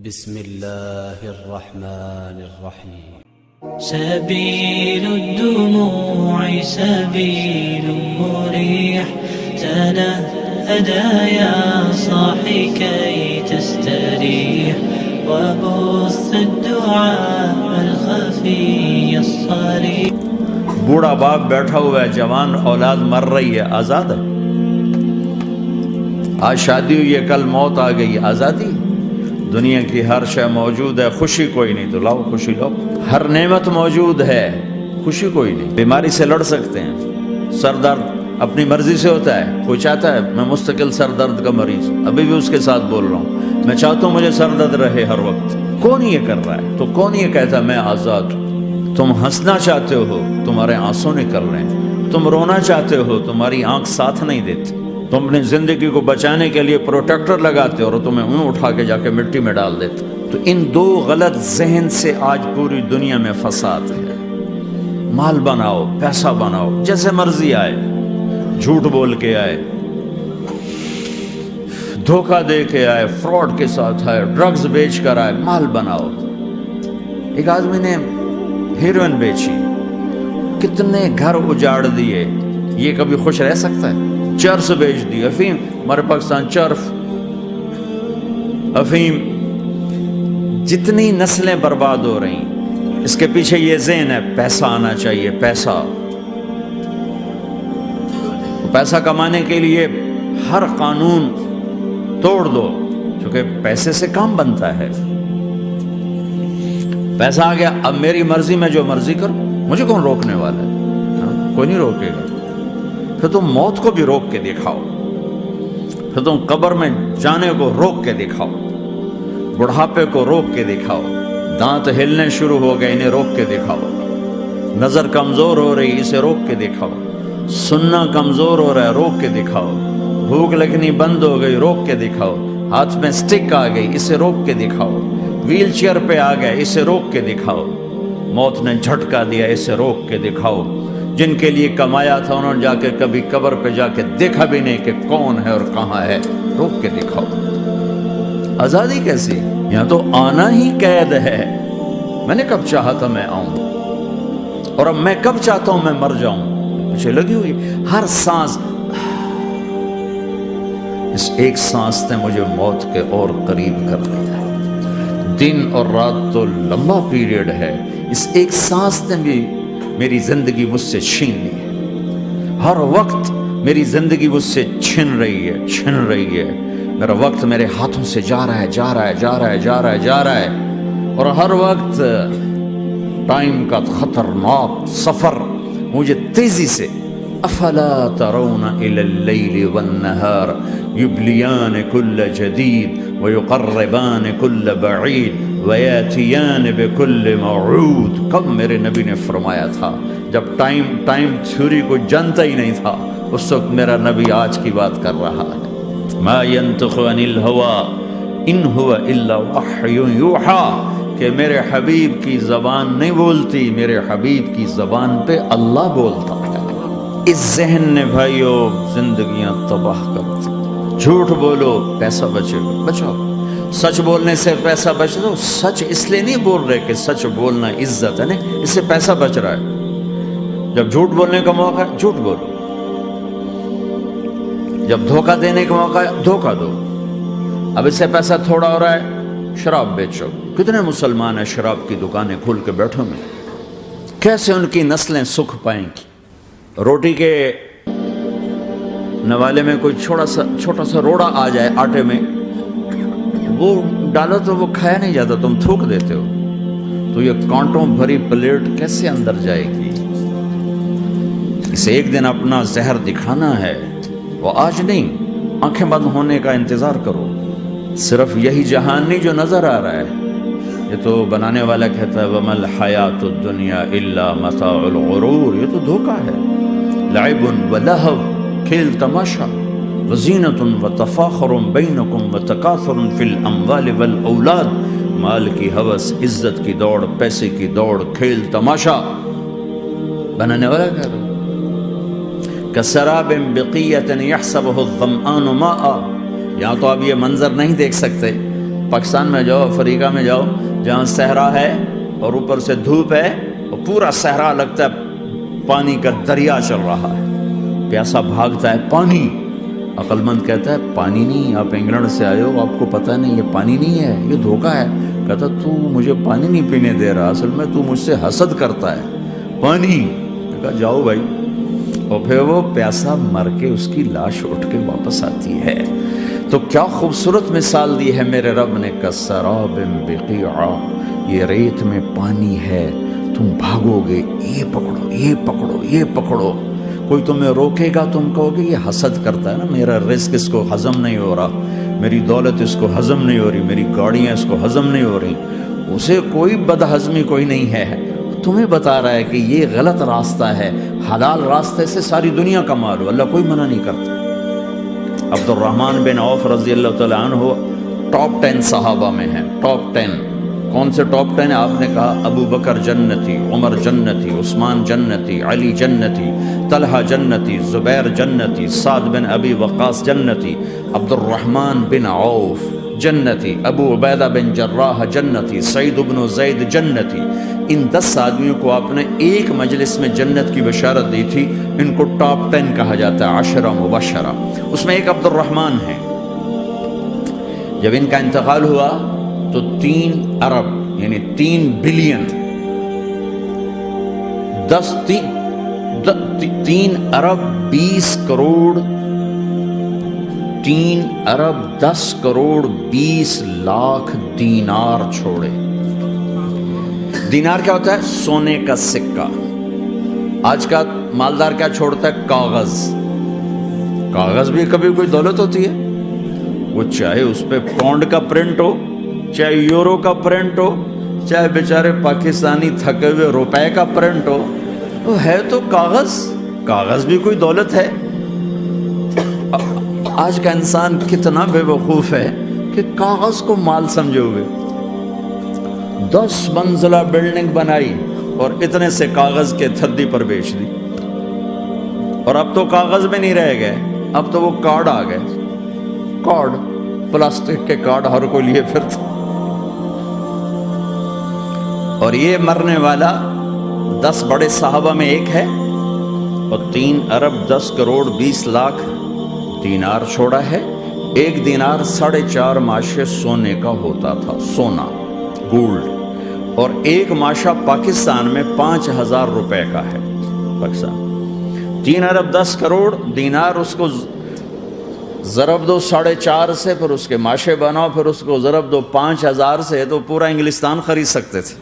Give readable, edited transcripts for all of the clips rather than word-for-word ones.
بسم الله الرحمن الرحيم. سبيل الدموع سبيل مريح، تنهدى يا صاحي كي تستريح، وبث الدعاء الخفي الصريح. بوڑھا باپ بیٹھا ہوا ہے، جوان اولاد مر رہی ہے، آزاد ہے. آج شادی ہوئی ہے، کل موت آ گئی، آزادی. دنیا کی ہر شے موجود ہے، خوشی کوئی نہیں، تو لاؤ خوشی لاؤ. ہر نعمت موجود ہے، خوشی کوئی نہیں. بیماری سے لڑ سکتے ہیں، سر درد اپنی مرضی سے ہوتا ہے. کوئی چاہتا ہے میں مستقل سر درد کا مریض، ابھی بھی اس کے ساتھ بول رہا ہوں، میں چاہتا ہوں مجھے سر درد رہے ہر وقت. کون یہ کر رہا ہے؟ تو کون یہ کہتا میں آزاد ہوں؟ تم ہنسنا چاہتے ہو، تمہارے آنسو نکل رہے ہیں. تم رونا چاہتے ہو، تمہاری آنکھ ساتھ نہیں دیتی. تم اپنی زندگی کو بچانے کے لیے پروٹیکٹر لگاتے اور تمہیں اونوں اٹھا کے جا کے مٹی میں ڈال دیتے. تو ان دو غلط ذہن سے آج پوری دنیا میں فساد ہے. مال بناؤ، پیسہ بناؤ، جیسے مرضی آئے، جھوٹ بول کے آئے، دھوکہ دے کے آئے، فراڈ کے ساتھ آئے، ڈرگز بیچ کر آئے، مال بناؤ. ایک آدمی نے ہیروئن بیچی، کتنے گھر اجاڑ دیے. یہ کبھی خوش رہ سکتا ہے؟ چرس بیچ دی، افیم. ہمارے پاکستان چرف، افیم، جتنی نسلیں برباد ہو رہی ہیں، اس کے پیچھے یہ ذہن ہے پیسہ آنا چاہیے. پیسہ کمانے کے لیے ہر قانون توڑ دو، کیونکہ پیسے سے کام بنتا ہے. پیسہ آ گیا، اب میری مرضی میں جو مرضی کروں، مجھے کون روکنے والا ہے؟ کوئی نہیں روکے گا. پھر تم موت کو بھی روک کے دکھاؤ، پھر تم قبر میں جانے کو روک کے دکھاؤ، بڑھاپے کو روک کے دکھاؤ. دانت ہلنے شروع ہو گئے، انہیں روک کے دکھاؤ. نظر کمزور ہو رہی، اسے روک کے دکھاؤ. سننا کمزور ہو رہا ہے، روک کے دکھاؤ. بھوک لگنی بند ہو گئی، روک کے دکھاؤ. ہاتھ میں سٹک آ گئی، اسے روک کے دکھاؤ. ویل چیئر پہ آ گئے، اسے روک کے دکھاؤ. موت نے جھٹکا دیا، اسے روک کے دکھاؤ. جن کے لیے کمایا تھا انہوں نے جا کے کبھی قبر پہ جا کے دیکھا بھی نہیں کہ کون ہے اور کہاں ہے، روک کے دکھاؤ. آزادی کیسی؟ یہاں تو آنا ہی قید ہے. میں نے کب چاہا تھا میں آؤں، اور اب میں کب چاہتا ہوں میں مر جاؤں. مجھے لگی ہوئی ہر سانس، اس ایک سانس نے مجھے موت کے اور قریب کر دیا. دن اور رات تو لمبا پیریڈ ہے، اس ایک سانس نے بھی میری زندگی مجھ سے چھین لی ہے. ہر وقت میری زندگی مجھ سے چھن رہی ہے. میرا وقت میرے ہاتھوں سے جا رہا ہے. اور ہر وقت ٹائم کا خطرناک سفر مجھے تیزی سے. افلا ترون الى اللیل والنہار یبلیان کل جدید ویقربان کل بعید ویاتیان بکل موعود. کب میرے نبی نے فرمایا تھا، جب ٹائم تھیوری کو جانتا ہی نہیں تھا، اس وقت میرا نبی آج کی بات کر رہا ہے. ما ينطق عن الهوى ان هو الا وحی یوحی، کہ میرے حبیب کی زبان نہیں بولتی، میرے حبیب کی زبان پہ اللہ بولتا ہے. اس ذہن نے بھائیو زندگیاں تباہ کر دی. جھوٹ بولو پیسہ بچے گا، بچاؤ. سچ بولنے سے پیسہ بچ دو. سچ اس لیے نہیں بول رہے کہ سچ بولنا عزت ہے، نہیں، اس سے پیسہ بچ رہا ہے. جب جھوٹ بولنے کا موقع ہے جھوٹ بولو، جب دھوکہ دینے کا موقع ہے دھوکہ دو. اب اس سے پیسہ تھوڑا ہو رہا ہے، شراب بیچو. کتنے مسلمان ہیں شراب کی دکانیں کھول کے بیٹھو میں، کیسے ان کی نسلیں سکھ پائیں گی. روٹی کے نوالے میں کوئی چھوٹا سا روڑا آ جائے آٹے میں، وہ ڈالو تو وہ کھایا نہیں جاتا، تم تھوک دیتے ہو. تو یہ کانٹوں بھری پلیٹ کیسے اندر جائے گی؟ اسے ایک دن اپنا زہر دکھانا ہے، وہ آج نہیں. آنکھیں بند ہونے کا انتظار کرو. صرف یہی جہان نہیں جو نظر آ رہا ہے. یہ تو بنانے والا کہتا ہے وَمَا الْحَيَاةُ الدُّنْيَا إِلَّا مَتَاعُ الْغُرُورِ. یہ تو دھوکہ ہے. لعب وَلَهْوٌ، کھیل تماشا، وَزِينَةٌ وَتَفَاخُرٌ بَيْنَكُمْ وَتَكَاثُرٌ فِي الْأَمْوَالِ وَالْأَوْلَادِ. مال کی ہوس، عزت کی دوڑ، پیسے کی دوڑ، کھیل تماشا. بنانے والا کہہ رہا كَسَرَابٍ بِقِيَّةٍ يَحْسَبُهُ الظَّمْآنُ مَاءً. یہاں تو آپ یہ منظر نہیں دیکھ سکتے، پاکستان میں جاؤ، افریقہ میں جاؤ، جہاں صحرا ہے اور اوپر سے دھوپ ہے اور پورا صحرا لگتا ہے پانی کا دریا چل رہا ہے، پیاسا بھاگتا ہے پانی. عقل مند کہتا ہے پانی نہیں، آپ انگلینڈ سے آئے ہو، آپ کو پتہ نہیں یہ پانی نہیں ہے، یہ دھوکہ ہے. کہتا تو مجھے پانی نہیں پینے دے رہا، اصل میں تو مجھ سے حسد کرتا ہے. پانی. کہا جاؤ بھائی. اور پھر وہ پیاسا مر کے اس کی لاش اٹھ کے واپس آتی ہے. تو کیا خوبصورت مثال دی ہے میرے رب نے. کسراب بقیع، یہ ریت میں پانی ہے، تم بھاگو گے، یہ پکڑو یہ پکڑو یہ پکڑو. کوئی تمہیں روکے گا، تم کہو گے یہ حسد کرتا ہے نا، میرا رزق اس کو ہضم نہیں ہو رہا، میری دولت اس کو ہضم نہیں ہو رہی، میری گاڑیاں اس کو ہضم نہیں ہو رہی. اسے کوئی بدہضمی کوئی نہیں ہے، تمہیں بتا رہا ہے کہ یہ غلط راستہ ہے، حلال راستے سے ساری دنیا کا مال ہو. اللہ کوئی منع نہیں کرتا. عبد الرحمن بن عوف رضی اللہ تعالیٰ عنہ ٹاپ 10 صحابہ میں ہیں. ٹاپ 10 کون سے ٹاپ 10 ہے؟ آپ نے کہا ابو بکر جنتی، عمر جنتی، عثمان جنتی، علی جنتی، طلحہ جنتی، زبیر جنتی، سعد بن ابی وقاص جنتی، عبد الرحمن بن عوف جنتی، ابو عبیدہ بن جراح جنتی، سعید بن زید جنتی. ان 10 آدمیوں کو آپ نے ایک مجلس میں جنت کی بشارت دی تھی. ان کو ٹاپ 10 کہا جاتا ہے، 10 مبشرہ. اس میں ایک عبد الرحمن ہے. جب ان کا انتقال ہوا تو 3 ارب یعنی 3 بلین 3 ارب 20 کروڑ 3 ارب 10 کروڑ 20 لاکھ دینار چھوڑے. دینار کیا ہوتا ہے؟ سونے کا سکہ. آج کا مالدار کیا چھوڑتا ہے؟ کاغذ. کاغذ بھی کبھی کوئی دولت ہوتی ہے، وہ چاہے اس پہ پاؤنڈ کا پرنٹ ہو، چاہے یورو کا پرنٹ ہو، چاہے بیچارے پاکستانی تھکے ہوئے روپے کا پرنٹ ہو، وہ ہے تو کاغذ. کاغذ بھی کوئی دولت ہے. آج کا انسان کتنا بے وقوف ہے کہ کاغذ کو مال سمجھے ہوئے. 10 منزلہ بلڈنگ بنائی اور اتنے سے کاغذ کے تھدی پر بیچ دی. اور اب تو کاغذ میں نہیں رہ گئے، اب تو وہ کارڈ آ گئے. کارڈ، پلاسٹک کے کارڈ ہر کوئی لیے پھرتا. اور یہ مرنے والا 10 بڑے صحابہ میں ایک ہے اور 3 ارب 10 کروڑ 20 لاکھ دینار چھوڑا ہے. ایک دینار 4.5 ماشے سونے کا ہوتا تھا، سونا، گولڈ. اور ایک ماشہ پاکستان میں 5,000 روپے کا ہے. پاکستان 3 ارب 10 کروڑ دینار، اس کو ضرب دو 4.5 سے، پھر اس کے ماشے بناؤ، پھر اس کو ضرب دو 5,000 سے، تو پورا انگلستان خرید سکتے تھے.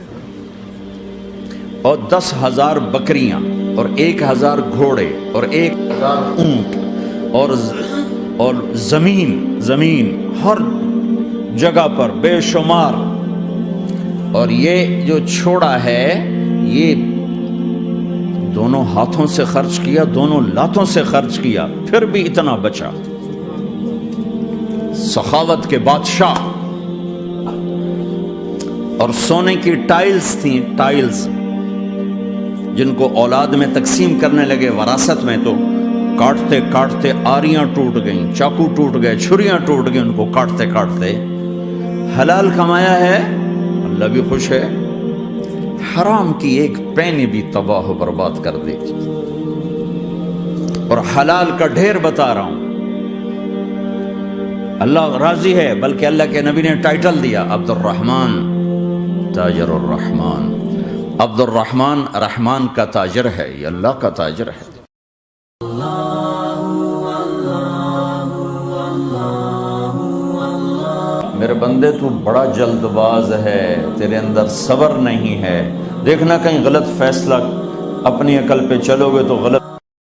اور 10,000 بکریاں اور 1,000 گھوڑے اور 1,000 اونٹ اور زمین ہر جگہ پر بے شمار. اور یہ جو چھوڑا ہے یہ دونوں ہاتھوں سے خرچ کیا، دونوں لاتوں سے خرچ کیا، پھر بھی اتنا بچا. سخاوت کے بادشاہ. اور سونے کی ٹائلز تھیں، ٹائلز جن کو اولاد میں تقسیم کرنے لگے وراثت میں، تو کاٹتے کاٹتے آریاں ٹوٹ گئیں، چاقو ٹوٹ گئے، چھریاں ٹوٹ گئیں ان کو کاٹتے کاٹتے. حلال کمایا ہے، اللہ بھی خوش ہے. حرام کی ایک پینی بھی تباہ و برباد کر دی. اور حلال کا ڈھیر بتا رہا ہوں. اللہ راضی ہے، بلکہ اللہ کے نبی نے ٹائٹل دیا عبد الرحمن تاجر الرحمن. عبد الرحمن رحمان کا تاجر ہے، یہ اللہ کا تاجر ہے. میرے بندے تو بڑا جلد باز ہے، تیرے اندر صبر نہیں ہے. دیکھنا کہیں غلط فیصلہ، اپنی عقل پہ چلو گے تو غلط